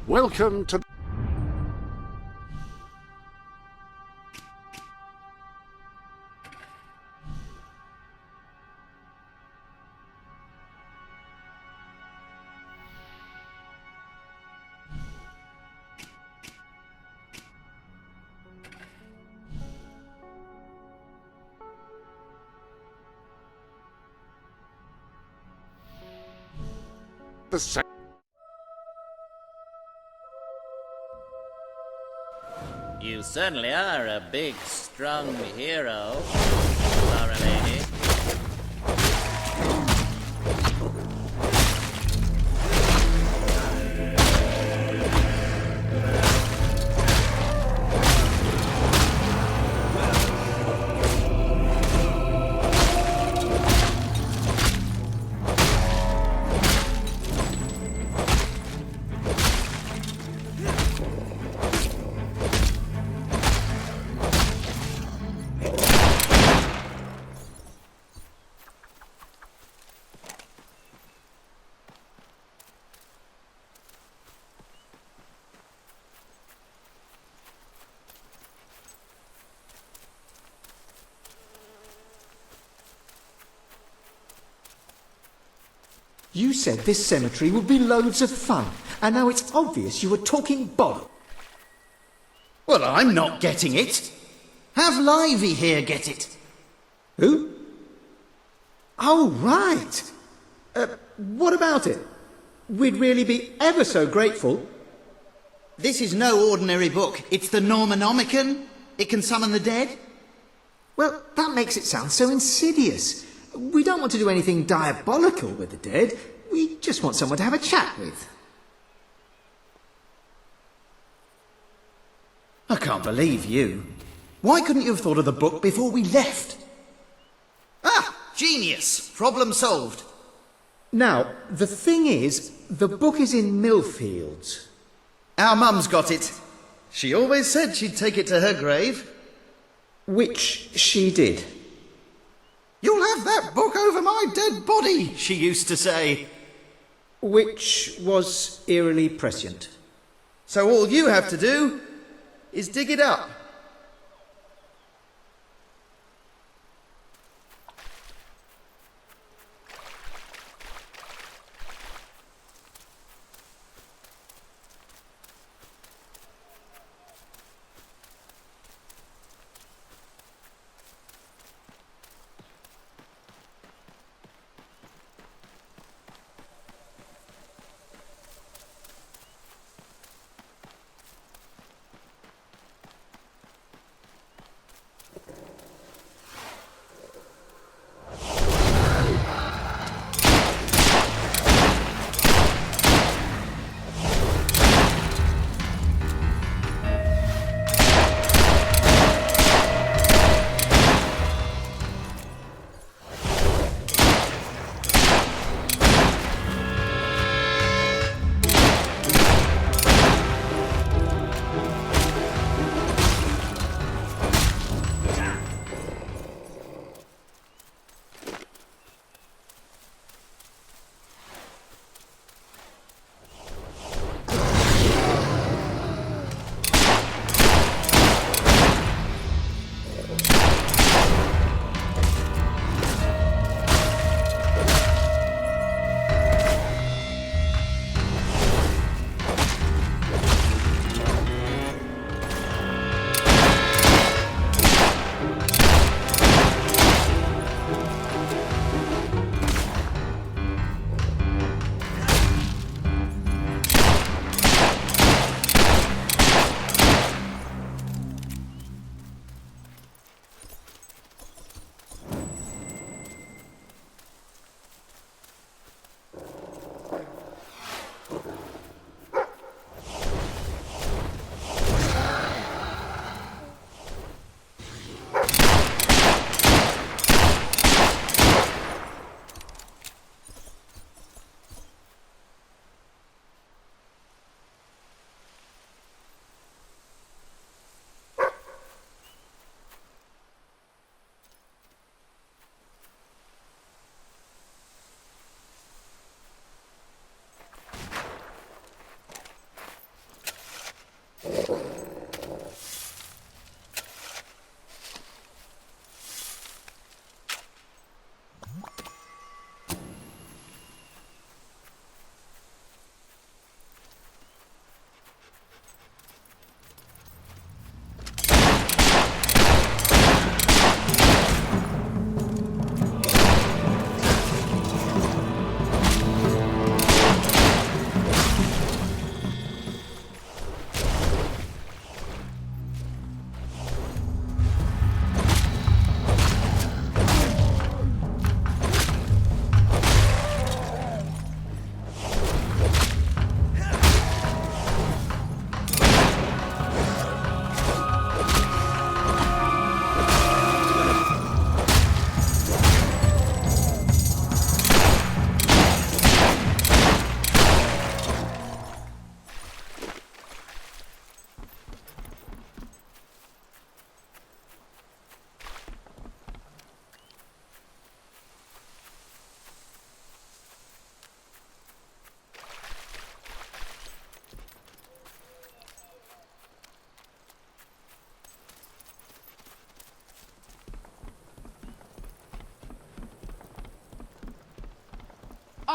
Welcome to... the same. You certainly are a big, strong hero, for a lady. You said this cemetery would be loads of fun, and now it's obvious you were talking bollocks. Well, I'm not getting it. Have Livy here get it. Who? Oh, right. What about it? We'd really be ever so grateful. This is no ordinary book. It's the Normanomicon. It can summon the dead. Well, that makes it sound so insidious. We don't want to do anything diabolical with the dead. We just want someone to have a chat with. I can't believe you. Why couldn't you have thought of the book before we left? Ah, genius. Problem solved. Now, the thing is, the book is in Millfields. Our mum's got it. She always said she'd take it to her grave. Which she did. You'll have that book over my dead body, she used to say. Which was eerily prescient. So all you have to do is dig it up.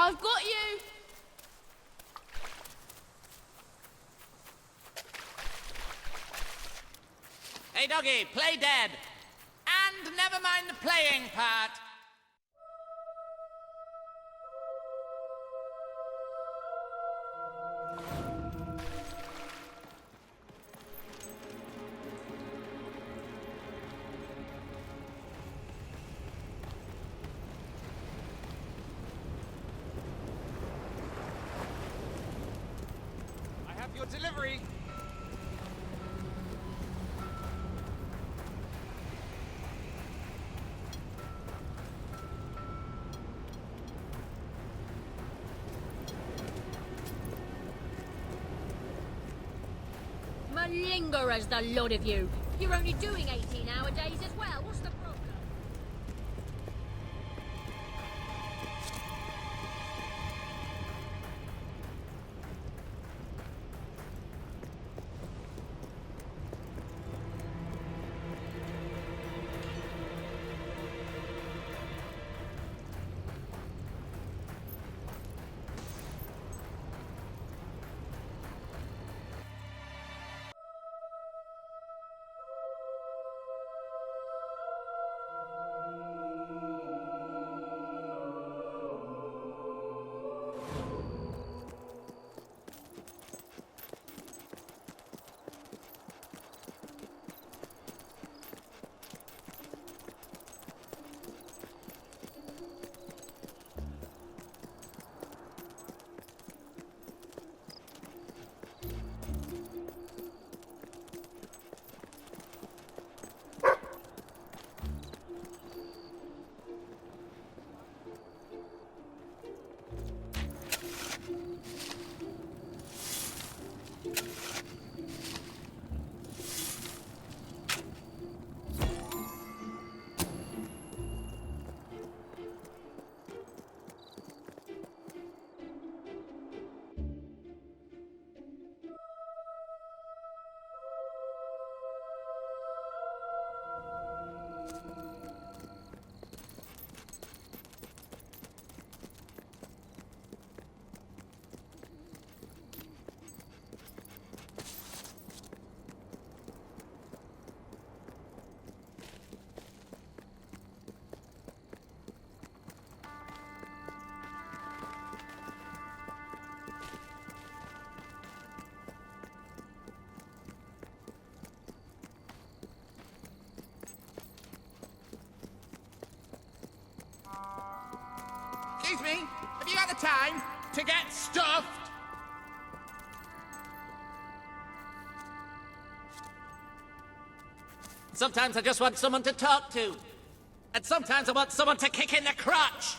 I've got you. Hey, doggy, play dead. And never mind the playing part. I have your delivery. Malingerers, the lot of you. You're only doing 18-hour days as well. What's the problem? Excuse me, have you got the time to get stuffed? Sometimes I just want someone to talk to. And sometimes I want someone to kick in the crotch.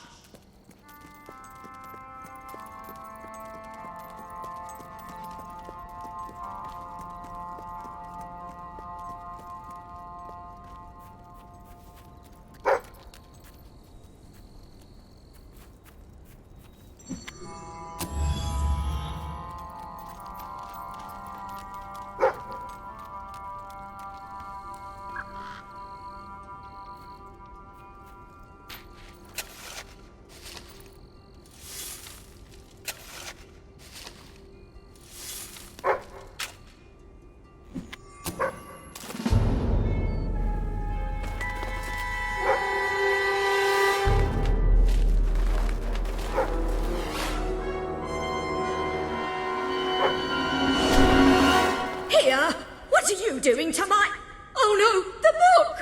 What are you doing to my... Oh no, the book!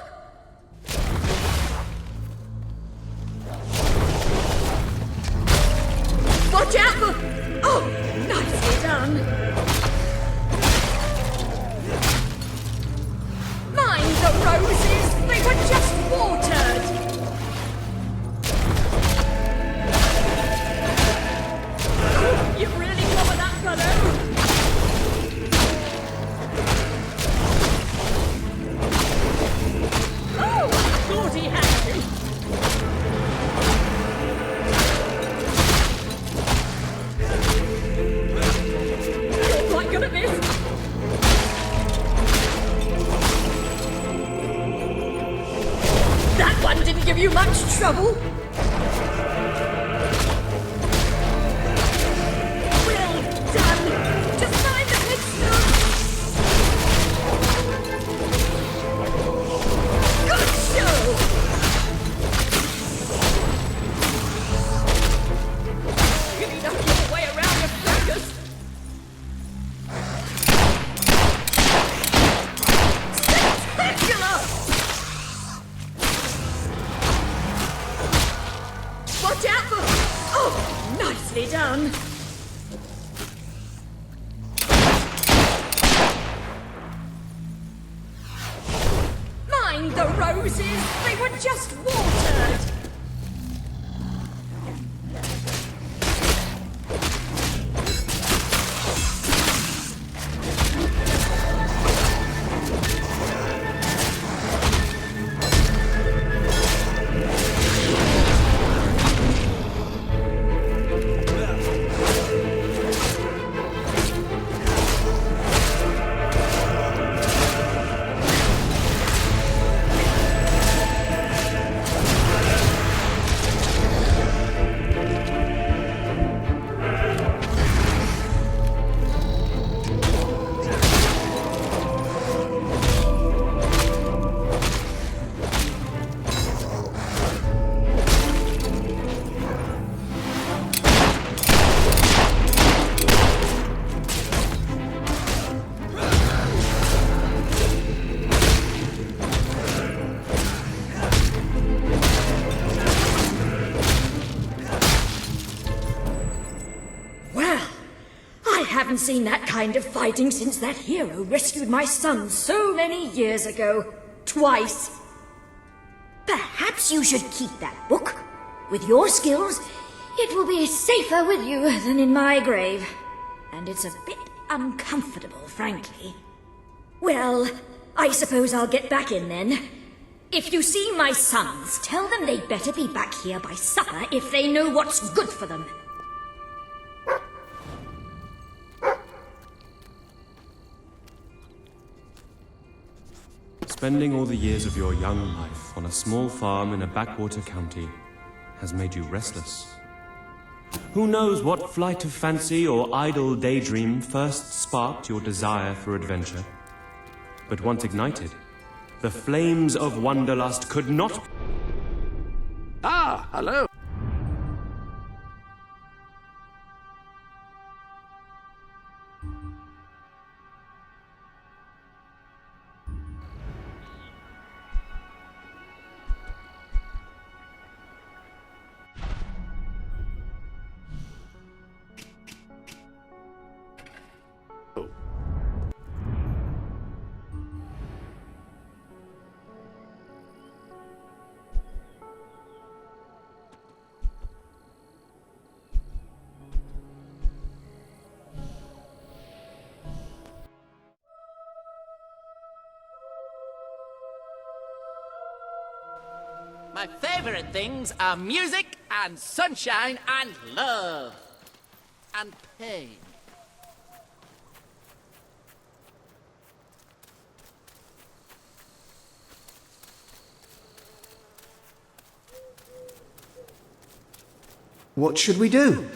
Watch out for... Oh, nicely done. Mind the roses, they were just watered. Oh, you really covered that fellow. Thought he had you. You're quite good at this. That one didn't give you much trouble. Nicely done. Mind the roses, they were just watered. I haven't seen that kind of fighting since that hero rescued my son so many years ago. Twice. Perhaps you should keep that book. With your skills, it will be safer with you than in my grave. And it's a bit uncomfortable, frankly. Well, I suppose I'll get back in then. If you see my sons, tell them they'd better be back here by supper if they know what's good for them. Spending all the years of your young life on a small farm in a backwater county has made you restless. Who knows what flight of fancy or idle daydream first sparked your desire for adventure? But once ignited, the flames of wanderlust could not... Ah, hello. My favorite things are music and sunshine and love. And pain. What should we do?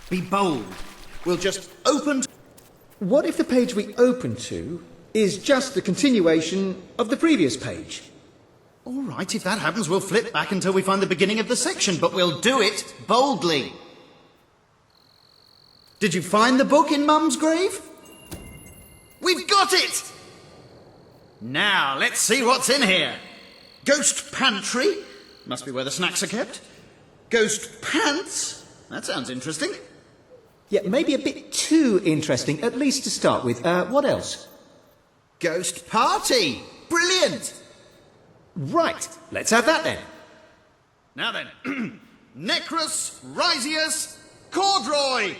Be bold. We'll just open... What if the page we open to is just the continuation of the previous page? All right, if that happens, we'll flip back until we find the beginning of the section, but we'll do it boldly. Did you find the book in Mum's grave? We've got it! Now, let's see what's in here. Ghost pantry. Must be where the snacks are kept. Ghost pants. That sounds interesting. Yeah, maybe a bit too interesting, at least to start with. What else? Ghost party. Brilliant. Right, let's have that then. Now then, Necrus, Risius, Corduroy!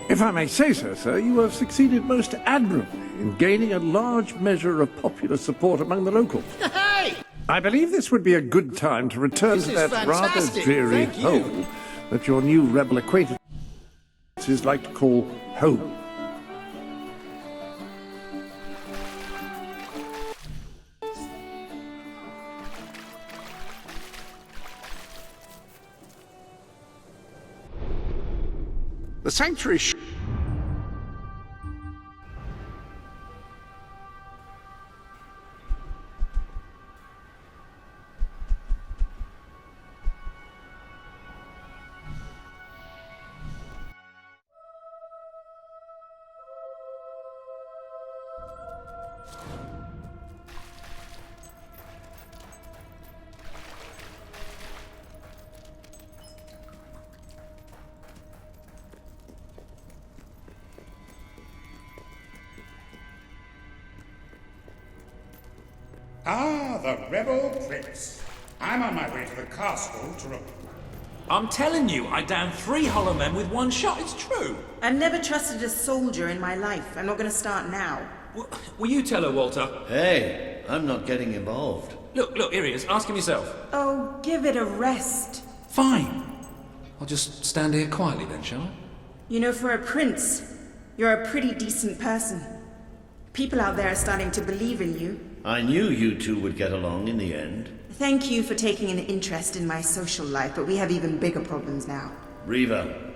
If I may say so, sir, you have succeeded most admirably in gaining a large measure of popular support among the locals. Hey! I believe this would be a good time to return This to is that rather fantastic. dreary Thank you. hole that your new rebel acquaintances like to call home. The sanctuary... Ah, the rebel prince. I'm on my way to the castle to... I'm telling you, I downed 3 hollow men with 1 shot. It's true. I've never trusted a soldier in my life. I'm not going to start now. Will you tell her, Walter? Hey, I'm not getting involved. Look, here he is. Ask him yourself. Oh, give it a rest. Fine. I'll just stand here quietly then, shall I? You know, for a prince, you're a pretty decent person. People out there are starting to believe in you. I knew you two would get along in the end. Thank you for taking an interest in my social life, but we have even bigger problems now. Riva.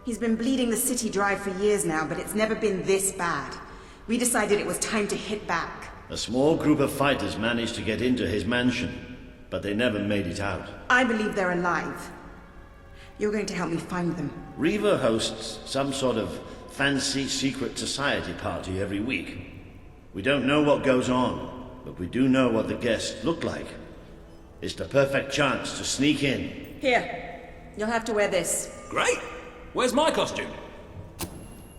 He's been bleeding the city dry for years now, but it's never been this bad. We decided it was time to hit back. A small group of fighters managed to get into his mansion, but they never made it out. I believe they're alive. You're going to help me find them. Riva hosts some sort of fancy secret society party every week. We don't know what goes on, but we do know what the guests look like. It's the perfect chance to sneak in. Here, you'll have to wear this. Great. Where's my costume?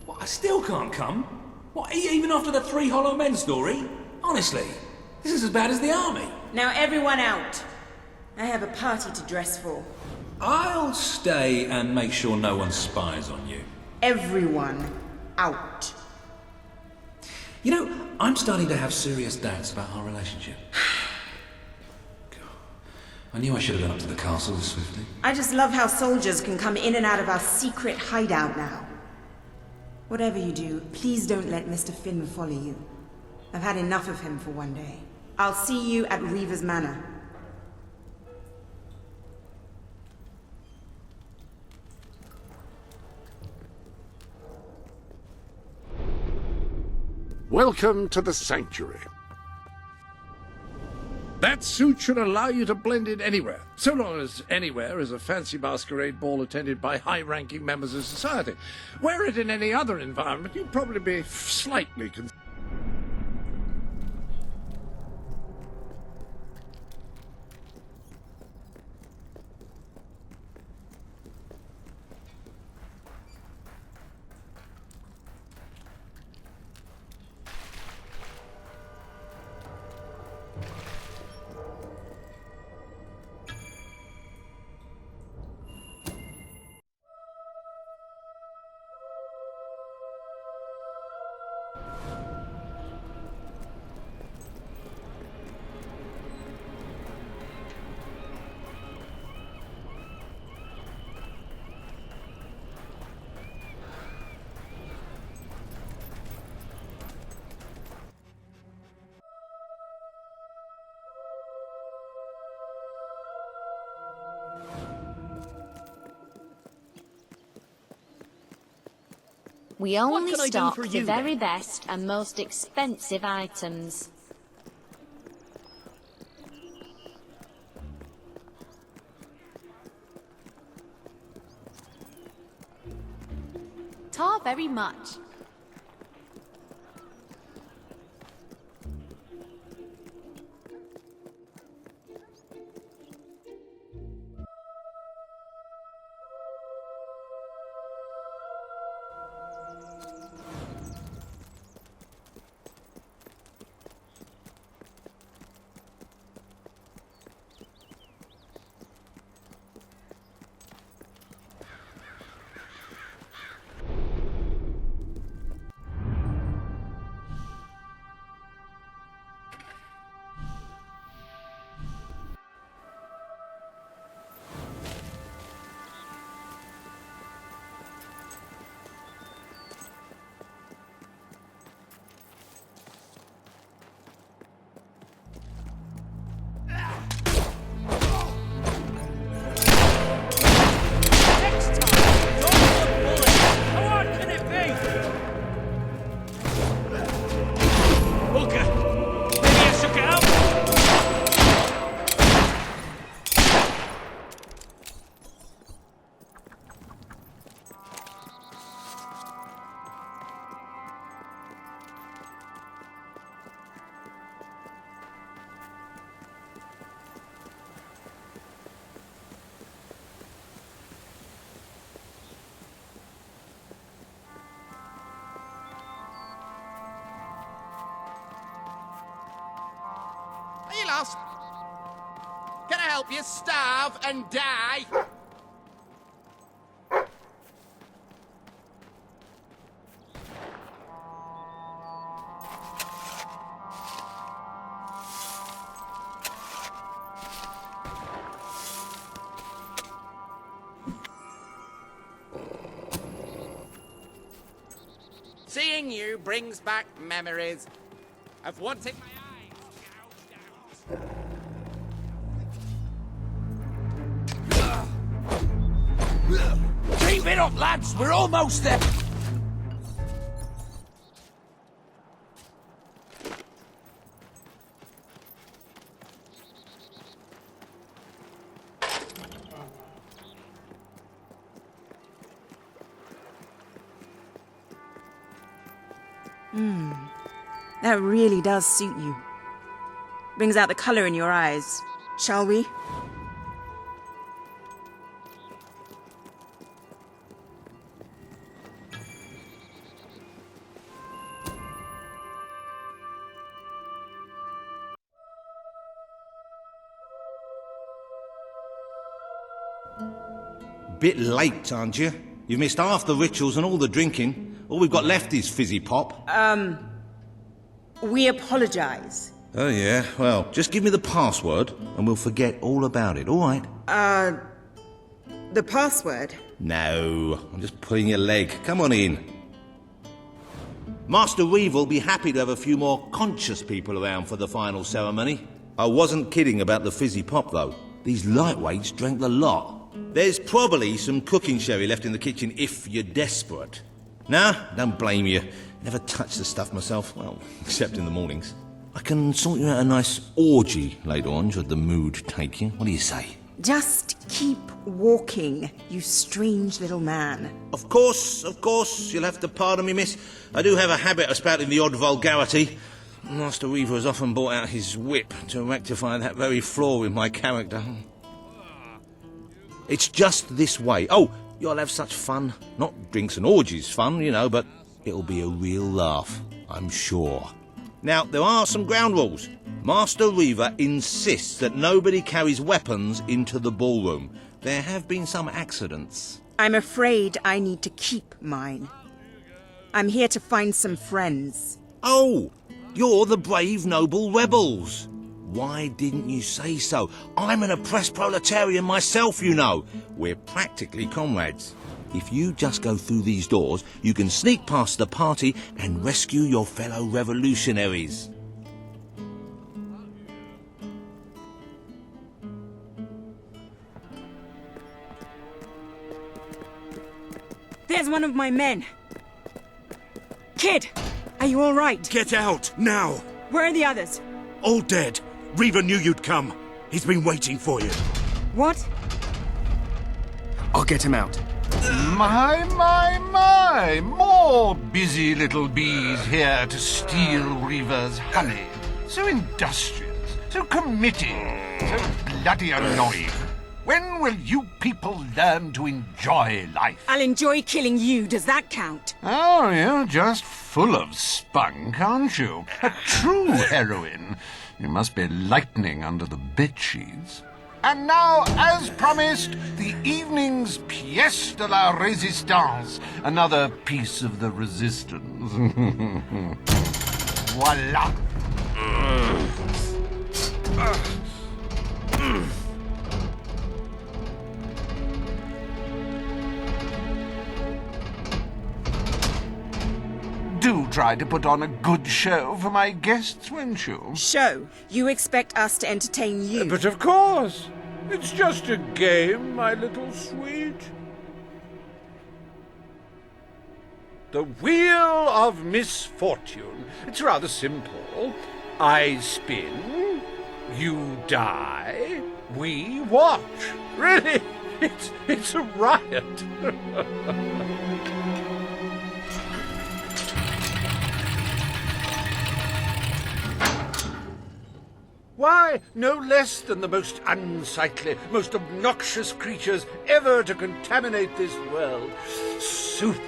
What, I still can't come? What, even after the 3 hollow men story? Honestly, this is as bad as the army. Now everyone out. I have a party to dress for. I'll stay and make sure no one spies on you. Everyone out. You know, I'm starting to have serious doubts about our relationship. God, I knew I should have gone up to the castle with Swifty. I just love how soldiers can come in and out of our secret hideout now. Whatever you do, please don't let Mr. Finn follow you. I've had enough of him for one day. I'll see you at Riva's Manor. Welcome to the Sanctuary. That suit should allow you to blend in anywhere, so long as anywhere is a fancy masquerade ball attended by high-ranking members of society. Wear it in any other environment, you'd probably be slightly We only can I do stock for the you, very then? best and most expensive items. Tar very much. lost? Can I help you starve and die? Seeing you brings back memories of wanting my eyes gouged out. Keep it up, lads! We're almost there! That really does suit you. Brings out the color in your eyes. Shall we? Bit late, aren't you? You've missed half the rituals and all the drinking. All we've got left is fizzy pop. We apologize. Oh, yeah? Well, just give me the password and we'll forget all about it, all right? The password? No, I'm just pulling your leg. Come on in. Master Reeve will be happy to have a few more conscious people around for the final ceremony. I wasn't kidding about the fizzy pop, though. These lightweights drank the lot. There's probably some cooking sherry left in the kitchen if you're desperate. Nah, don't blame you. Never touch the stuff myself, well, except in the mornings. I can sort you out a nice orgy later on, should the mood take you. What do you say? Just keep walking, you strange little man. Of course, you'll have to pardon me, miss. I do have a habit of spouting the odd vulgarity. Master Reeve has often brought out his whip to rectify that very flaw in my character. It's just this way. Oh, you'll have such fun. Not drinks and orgies fun, you know, but it'll be a real laugh, I'm sure. Now, there are some ground rules. Master Reaver insists that nobody carries weapons into the ballroom. There have been some accidents. I'm afraid I need to keep mine. I'm here to find some friends. Oh, you're the brave, noble rebels. Why didn't you say so? I'm an oppressed proletarian myself, you know. We're practically comrades. If you just go through these doors, you can sneak past the party and rescue your fellow revolutionaries. There's one of my men. Kid, are you all right? Get out, now! Where are the others? All dead. Reaver knew you'd come. He's been waiting for you. What? I'll get him out. My! More busy little bees here to steal Reaver's honey. So industrious, so committed, so bloody annoying. When will you people learn to enjoy life? I'll enjoy killing you. Does that count? Oh, you're just full of spunk, aren't you? A true heroine. You must be lightning under the bedsheets. And now, as promised, the evening's pièce de la résistance. Another piece of the resistance. Voila. Do try to put on a good show for my guests, won't you? Show? You expect us to entertain you? But of course. It's just a game, my little sweet. The Wheel of Misfortune. It's rather simple. I spin, you die, we watch. Really, it's a riot. Why, no less than the most unsightly, most obnoxious creatures ever to contaminate this world. Super.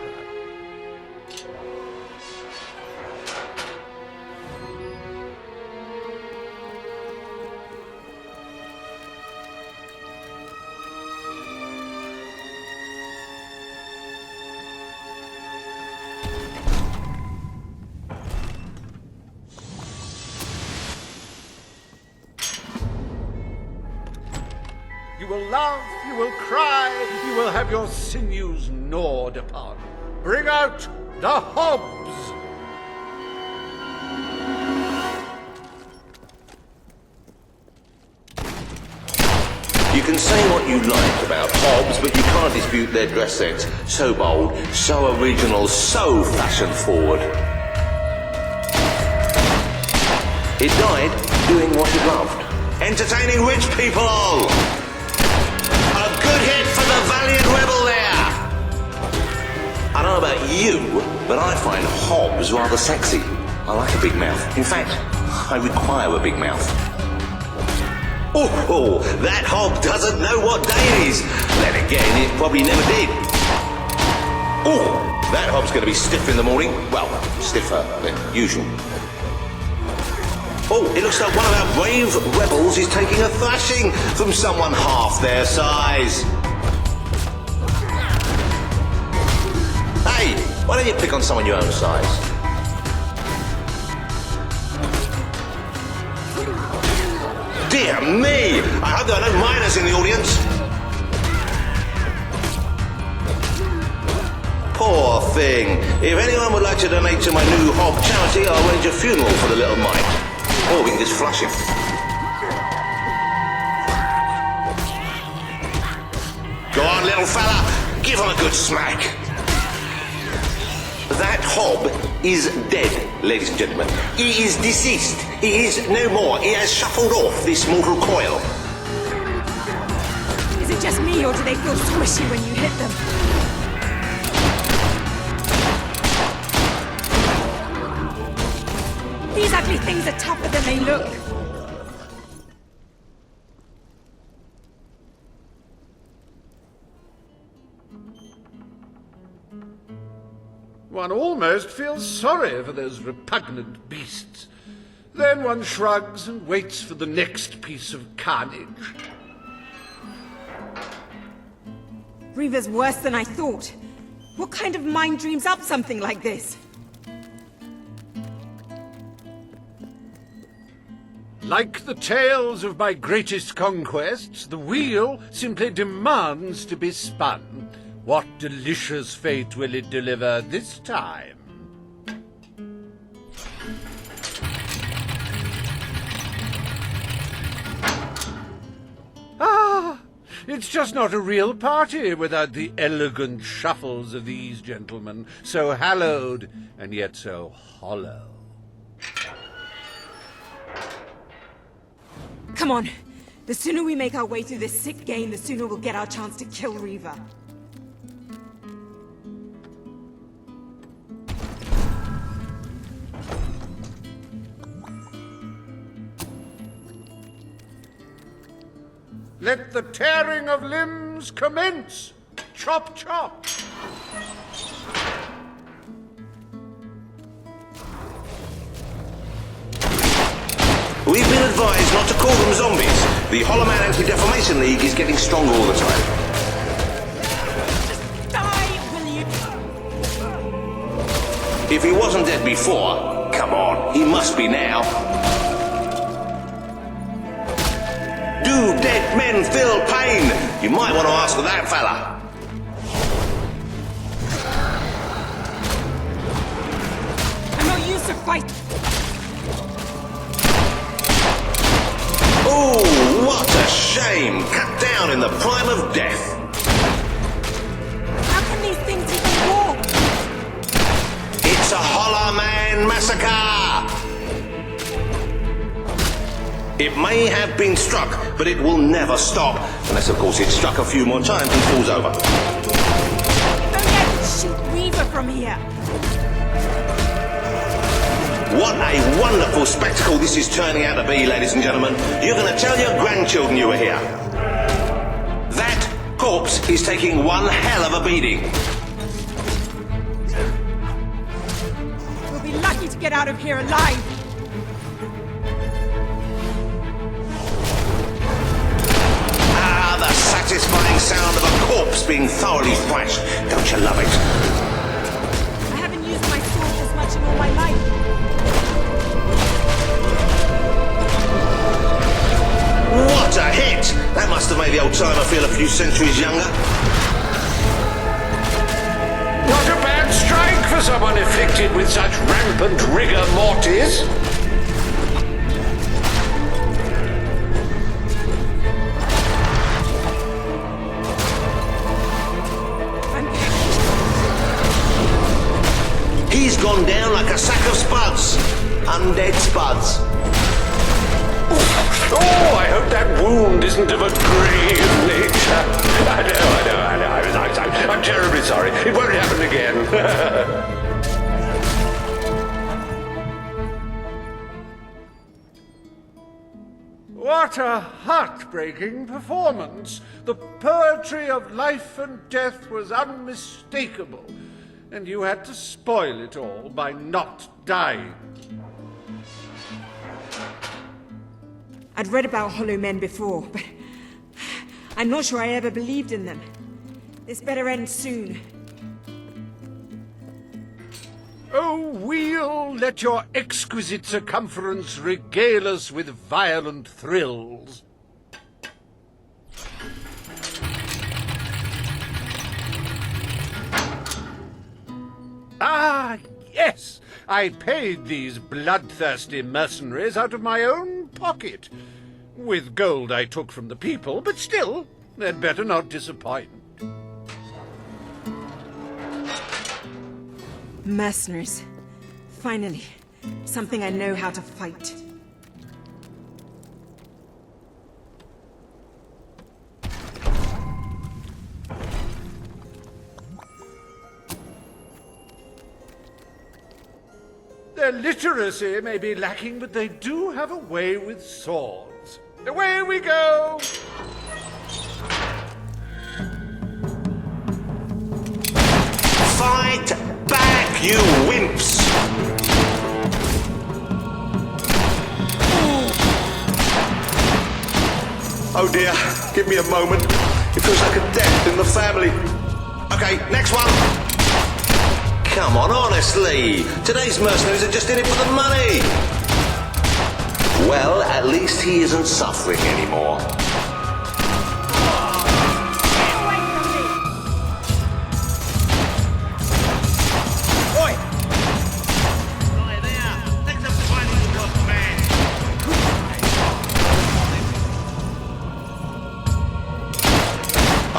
You will laugh, you will cry, you will have your sinews gnawed upon. Bring out the hobs! You can say what you like about Hobbs, but you can't dispute their dress sense. So bold, so original, so fashion-forward. It died doing what it loved. Entertaining rich people! A good hit for the valiant rebel there! I don't know about you, but I find Hobbs rather sexy. I like a big mouth. In fact, I require a big mouth. Oh, that Hob doesn't know what day it is. Then again, it probably never did. Oh, that Hob's going to be stiff in the morning. Well, stiffer than usual. Oh, it looks like one of our brave rebels is taking a thrashing from someone half their size. Hey, why don't you pick on someone your own size? Dear me! I hope there are no minors in the audience. Poor thing. If anyone would like to donate to my new Hob charity, I'll arrange a funeral for the little mite. Or we can just flush him. Go on, little fella. Give him a good smack. That Hob is dead, ladies and gentlemen. He is deceased. He is no more. He has shuffled off this mortal coil. Is it just me, or do they feel squishy when you hit them? These ugly things are tougher than they look. One almost feels sorry for those repugnant beasts. Then one shrugs and waits for the next piece of carnage. Reaver's worse than I thought. What kind of mind dreams up something like this? Like the tales of my greatest conquests, the wheel simply demands to be spun. What delicious fate will it deliver this time? Ah, it's just not a real party without the elegant shuffles of these gentlemen, so hallowed and yet so hollow. Come on. The sooner we make our way through this sick game, the sooner we'll get our chance to kill Reaver. Let the tearing of limbs commence! Chop, chop! We've been advised not to call them zombies. The Hollow Man Anti-Defamation League is getting stronger all the time. Die, will you? If he wasn't dead before, come on, he must be now. Do dead men feel pain? You might want to ask that fella. I'm not used to fight. Oh, what a shame! Cut down in the prime of death. How can these things even walk? It's a Hollow Man massacre! It may have been struck, but it will never stop. Unless, of course, it's struck a few more times and falls over. Don't let it shoot Reaver from here. What a wonderful spectacle this is turning out to be, ladies and gentlemen. You're going to tell your grandchildren you were here. That corpse is taking one hell of a beating. We'll be lucky to get out of here alive. Ah, the satisfying sound of a corpse being thoroughly thrashed. Don't you love it? I haven't used my sword this much in all my life. What a hit! That must have made the old old time I feel a few centuries younger. Not a bad strike for someone afflicted with such rampant rigor mortis. He's gone down like a sack of spuds. Undead spuds. Oh, I hope that wound isn't of a grave nature. I know. I'm terribly sorry. It won't happen again. What a heartbreaking performance. The poetry of life and death was unmistakable, and you had to spoil it all by not dying. I'd read about hollow men before, but I'm not sure I ever believed in them. This better end soon. Oh, we'll let your exquisite circumference regale us with violent thrills. Ah, yes! I paid these bloodthirsty mercenaries out of my own pocket. With gold I took from the people, but still, they'd better not disappoint. Mercenaries. Finally, something I know how to fight. Their literacy may be lacking, but they do have a way with swords. Away we go! Fight back, you wimps! Oh dear, give me a moment. It feels like a death in the family. Okay, next one. Come on, honestly. Today's mercenaries are just in it for the money. Well, at least he isn't suffering anymore.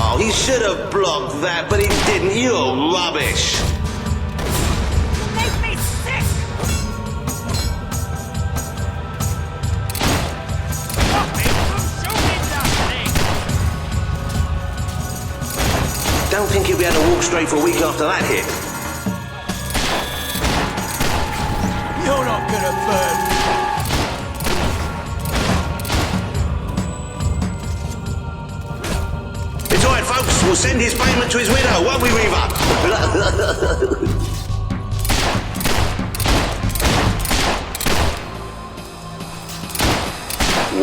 Oh, he should have blocked that, but he didn't. You're rubbish. Don't think he'll be able to walk straight for a week after that hit. You're not gonna burn. It's alright, folks. We'll send his payment to his widow, won't we, Reaver?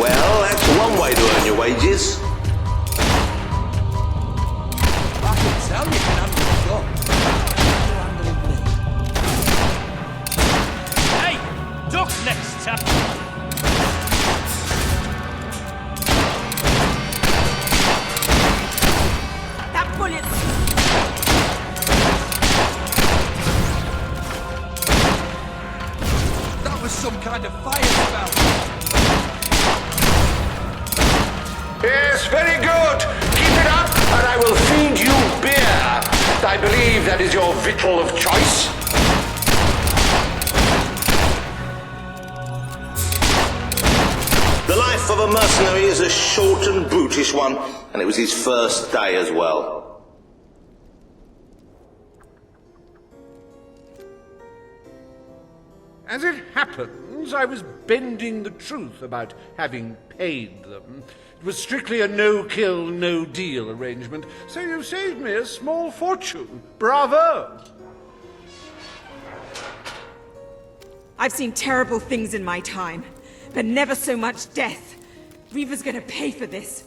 Well, that's one way to earn your wages. Hey! Duck next time! That bullet! That was some kind of fire spell! Yes, very good. Keep it up, and I will feed you beer. I believe that is your victual of choice. The life of a mercenary is a short and brutish one, and it was his first day as well. As it happens, I was bending the truth about having paid them. It was strictly a no-kill, no-deal arrangement, so you saved me a small fortune. Bravo! I've seen terrible things in my time, but never so much death. Reaver's gonna pay for this.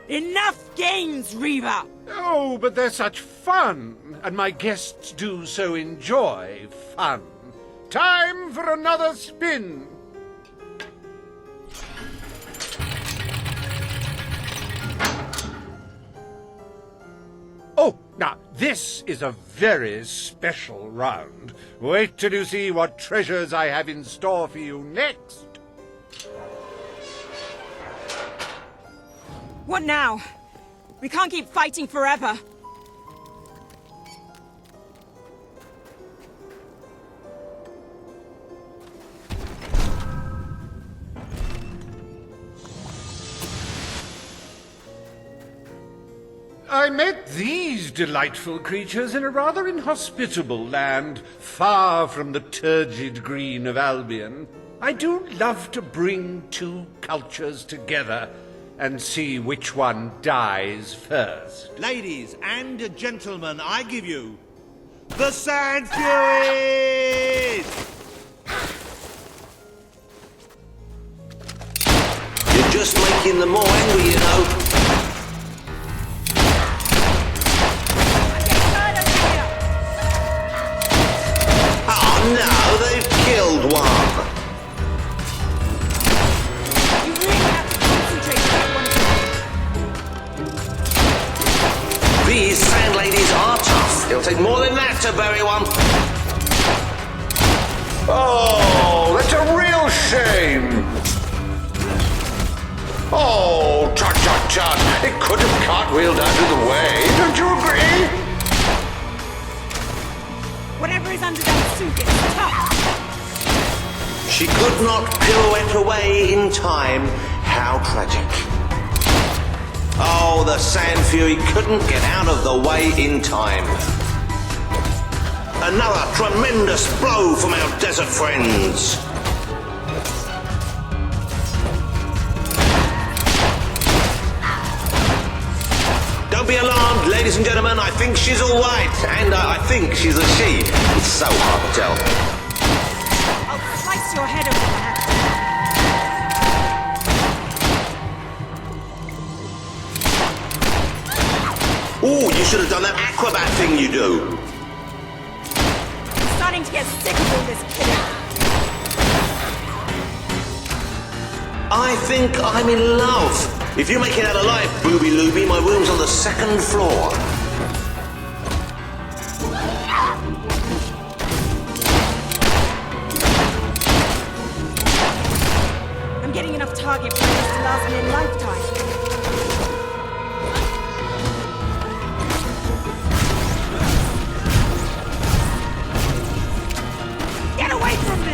Enough games, Reaver! Oh, but they're such fun, and my guests do so enjoy fun. Time for another spin. This is a very special round. Wait till you see what treasures I have in store for you next. What now? We can't keep fighting forever. I met these delightful creatures in a rather inhospitable land, far from the turgid green of Albion. I do love to bring two cultures together and see which one dies first. Ladies and gentlemen, I give you the Sand Furies! You're just making them more angry, you know. No, they've killed one. You really have to concentrate on that one. These sand ladies are tough. It'll take more than that to bury one. Oh, that's a real shame. Oh, tut, tut, tut. It could have cartwheeled out of the way. Don't you agree? Whatever is under that suit is tough. She could not pirouette away in time. How tragic. Oh, the Sand Fury couldn't get out of the way in time. Another tremendous blow from our desert friends. Don't be alarmed, ladies and gentlemen. I think she's all right, and I think she's a she. It's so hard to tell. I'll slice your head over there. Oh, you should have done that acrobat thing you do. I'm starting to get sick of all this killing. I think I'm in love. If you make it out alive, Booby Looby, my room's on the second floor. I'm getting enough target practice to last me a lifetime. Get away from me!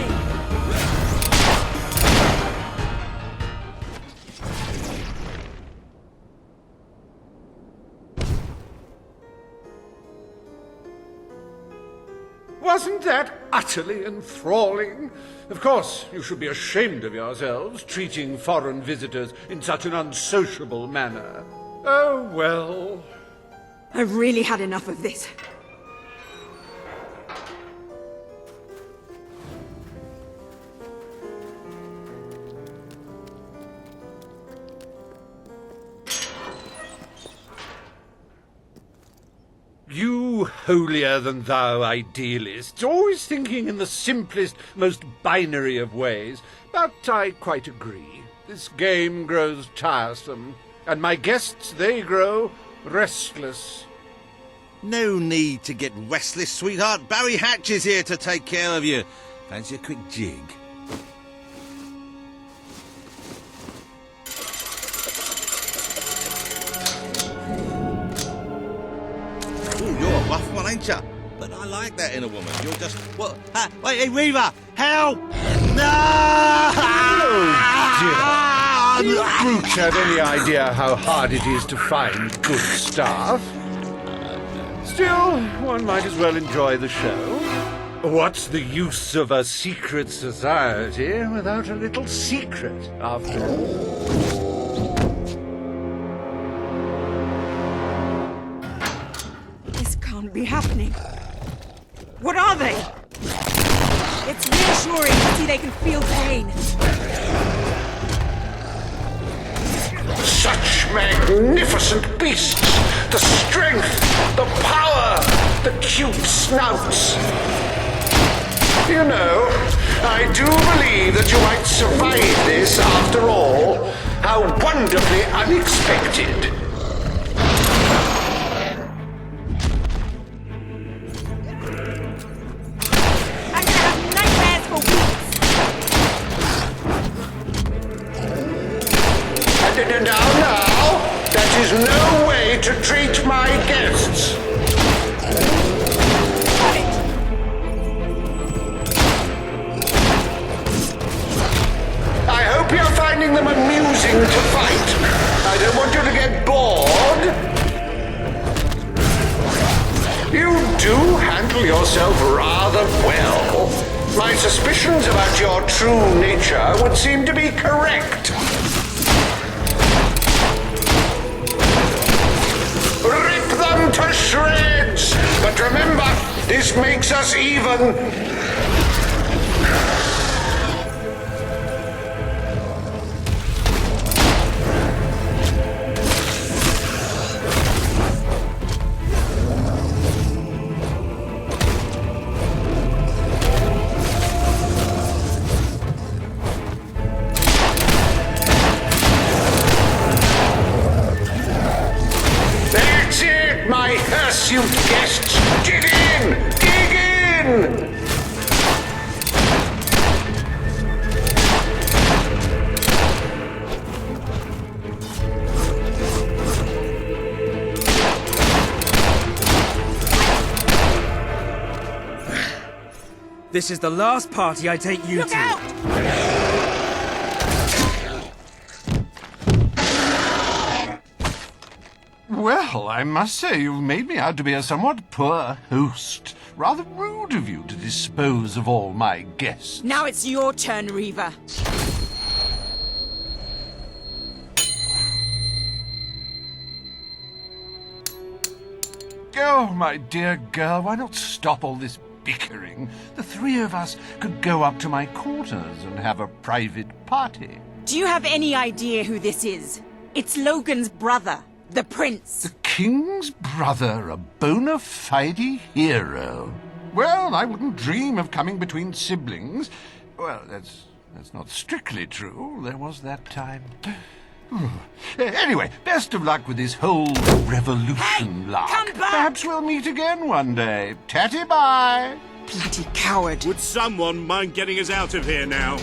Wasn't that utterly enthralling? Of course, you should be ashamed of yourselves, treating foreign visitors in such an unsociable manner. Oh, well. I've really had enough of this. You holier-than-thou idealists, always thinking in the simplest, most binary of ways. But I quite agree. This game grows tiresome, and my guests, they grow restless. No need to get restless, sweetheart. Barry Hatch is here to take care of you. Fancy a quick jig? Ooh, you're a rough one, ain't ya? But I like that in a woman. You're just... What? Wait, hey, Reaver! Help! No! Oh, dear. Do you brutes have any idea how hard it is to find good staff? Still, one might as well enjoy the show. What's the use of a secret society without a little secret, after all? Be happening. What are they? It's reassuring to see they can feel pain. Such magnificent beasts! The strength, the power, the cute snouts. You know, I do believe that you might survive this after all. How wonderfully unexpected. Now, that is no way to treat my guests. I hope you're finding them amusing to fight. I don't want you to get bored. You do handle yourself rather well. My suspicions about your true nature would seem to be correct. Rip them to shreds! But remember, this makes us even. You guests, dig in! Dig in! This is the last party I take you Look to. out! Well, I must say you've made me out to be a somewhat poor host. Rather rude of you to dispose of all my guests. Now it's your turn, Reaver. Oh, my dear girl, why not stop all this bickering? The three of us could go up to my quarters and have a private party. Do you have any idea who this is? It's Logan's brother, the Prince. The King's brother, a bona fide hero. Well, I wouldn't dream of coming between siblings. Well, that's not strictly true. There was that time. Anyway, best of luck with this whole revolution lark. Come back! Perhaps we'll meet again one day. Tatty bye! Bloody coward. Would someone mind getting us out of here now?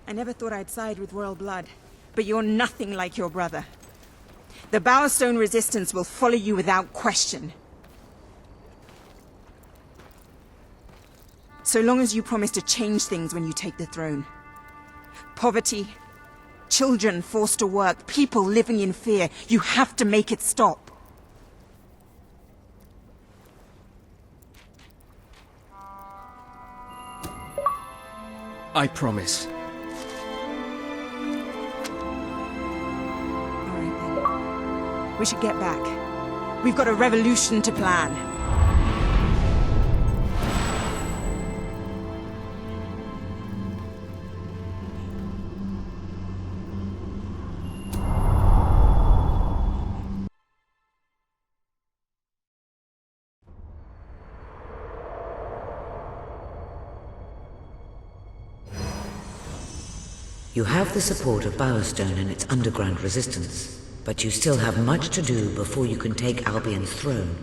I never thought I'd side with royal blood, but you're nothing like your brother. The Bowerstone Resistance will follow you without question. So long as you promise to change things when you take the throne. Poverty, children forced to work, people living in fear. You have to make it stop. I promise. We should get back. We've got a revolution to plan. You have the support of Bowerstone and its underground resistance. But you still have much to do before you can take Albion's throne.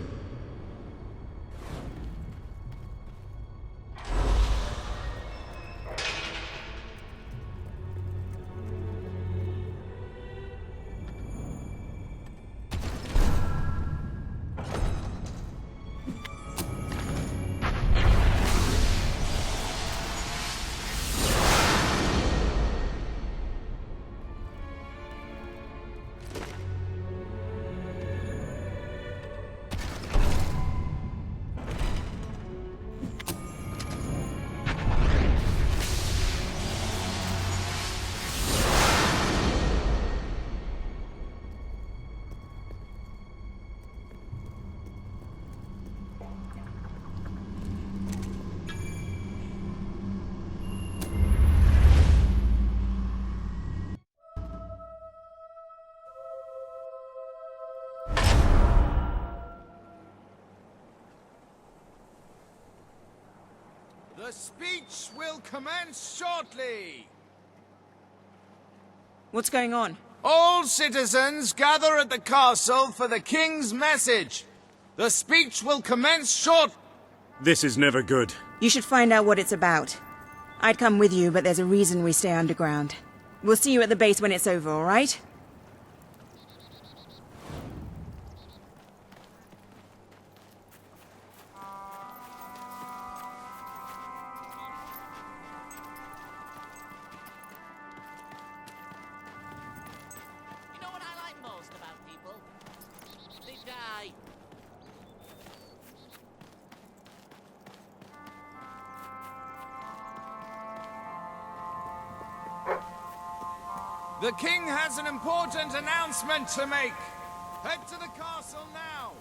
speech will commence shortly. What's going on? All citizens gather at the castle for the king's message. The speech will commence shortly. This is never good. You should find out what it's about. I'd come with you, but there's a reason we stay underground. We'll see you at the base when it's over, all right? You know what I like most about people? They die. The king has an important announcement to make. Head to the castle now.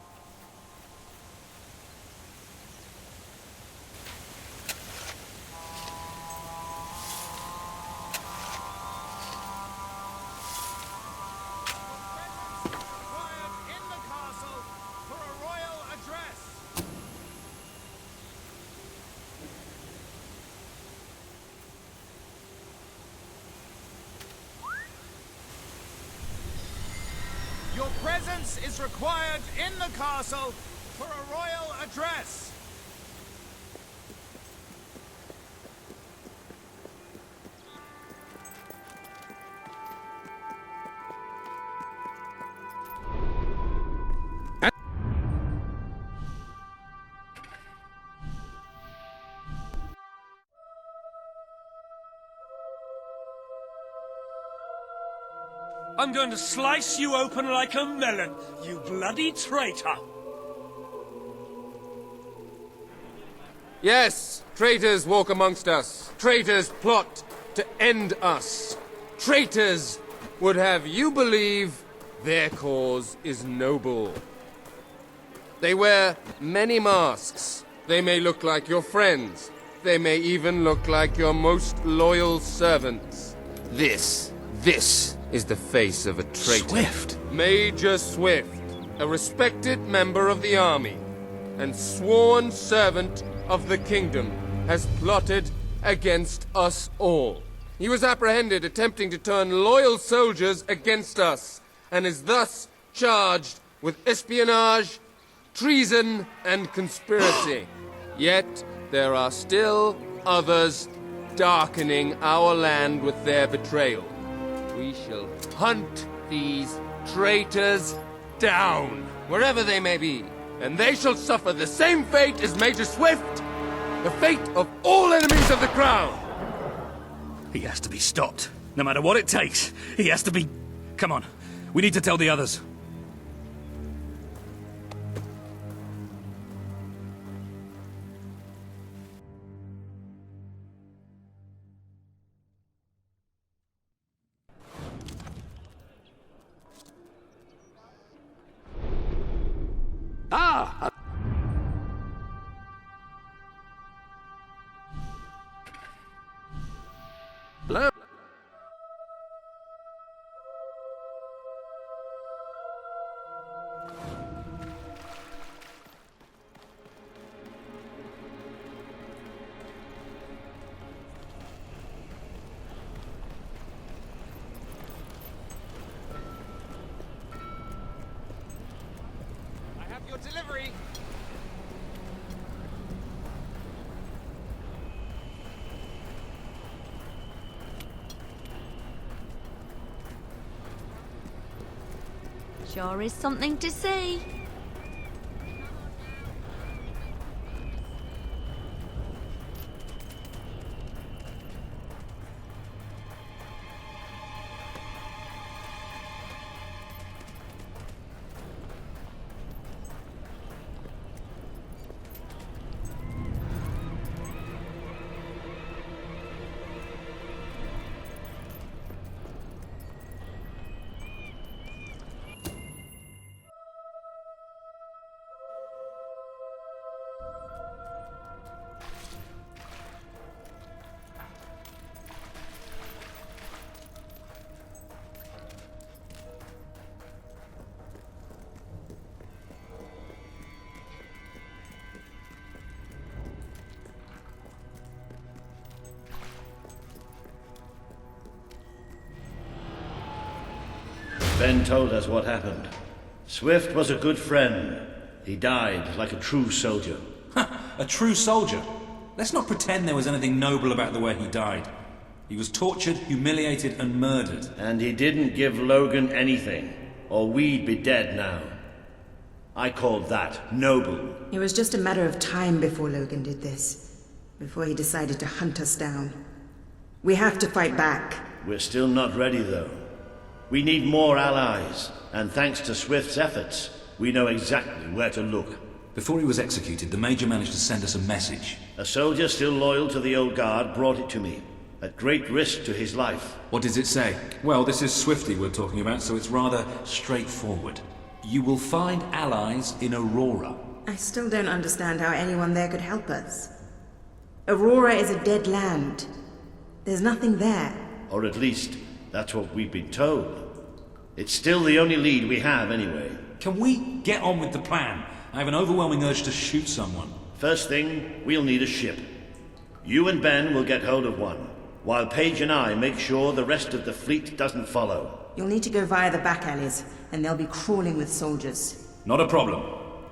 Required in the castle for a royal address. Your presence is required in the castle for a royal address. I'm going to slice you open like a melon, you bloody traitor! Yes, traitors walk amongst us. Traitors plot to end us. Traitors would have you believe their cause is noble. They wear many masks. They may look like your friends. They may even look like your most loyal servants. This is the face of a traitor. Swift? Major Swift, a respected member of the army and sworn servant of the kingdom, has plotted against us all. He was apprehended attempting to turn loyal soldiers against us, and is thus charged with espionage, treason, and conspiracy. Yet there are still others darkening our land with their betrayal. We shall hunt these traitors down, wherever they may be, and they shall suffer the same fate as Major Swift, the fate of all enemies of the crown. He has to be stopped. No matter what it takes, he has to be... Come on, we need to tell the others. Ah! Hello? Your delivery. Sure is something to see. Ben told us what happened. Swift was a good friend. He died like a true soldier. A true soldier? Let's not pretend there was anything noble about the way he died. He was tortured, humiliated, and murdered. And he didn't give Logan anything, or we'd be dead now. I called that noble. It was just a matter of time before Logan did this. Before he decided to hunt us down. We have to fight back. We're still not ready, though. We need more allies, and thanks to Swift's efforts, we know exactly where to look. Before he was executed, the Major managed to send us a message. A soldier still loyal to the old guard brought it to me, at great risk to his life. What does it say? Well, this is Swifty we're talking about, so it's rather straightforward. You will find allies in Aurora. I still don't understand how anyone there could help us. Aurora is a dead land. There's nothing there. Or at least, that's what we've been told. It's still the only lead we have, anyway. Can we get on with the plan? I have an overwhelming urge to shoot someone. First thing, we'll need a ship. You and Ben will get hold of one, while Paige and I make sure the rest of the fleet doesn't follow. You'll need to go via the back alleys, and they'll be crawling with soldiers. Not a problem.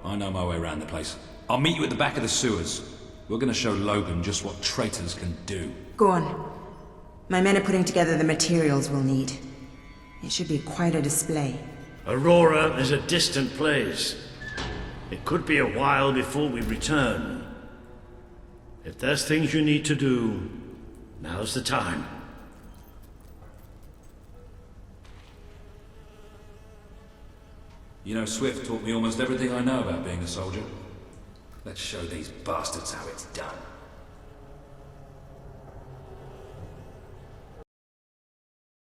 I know my way around the place. I'll meet you at the back of the sewers. We're gonna show Logan just what traitors can do. Go on. My men are putting together the materials we'll need. It should be quite a display. Aurora is a distant place. It could be a while before we return. If there's things you need to do, now's the time. You know, Swift taught me almost everything I know about being a soldier. Let's show these bastards how it's done.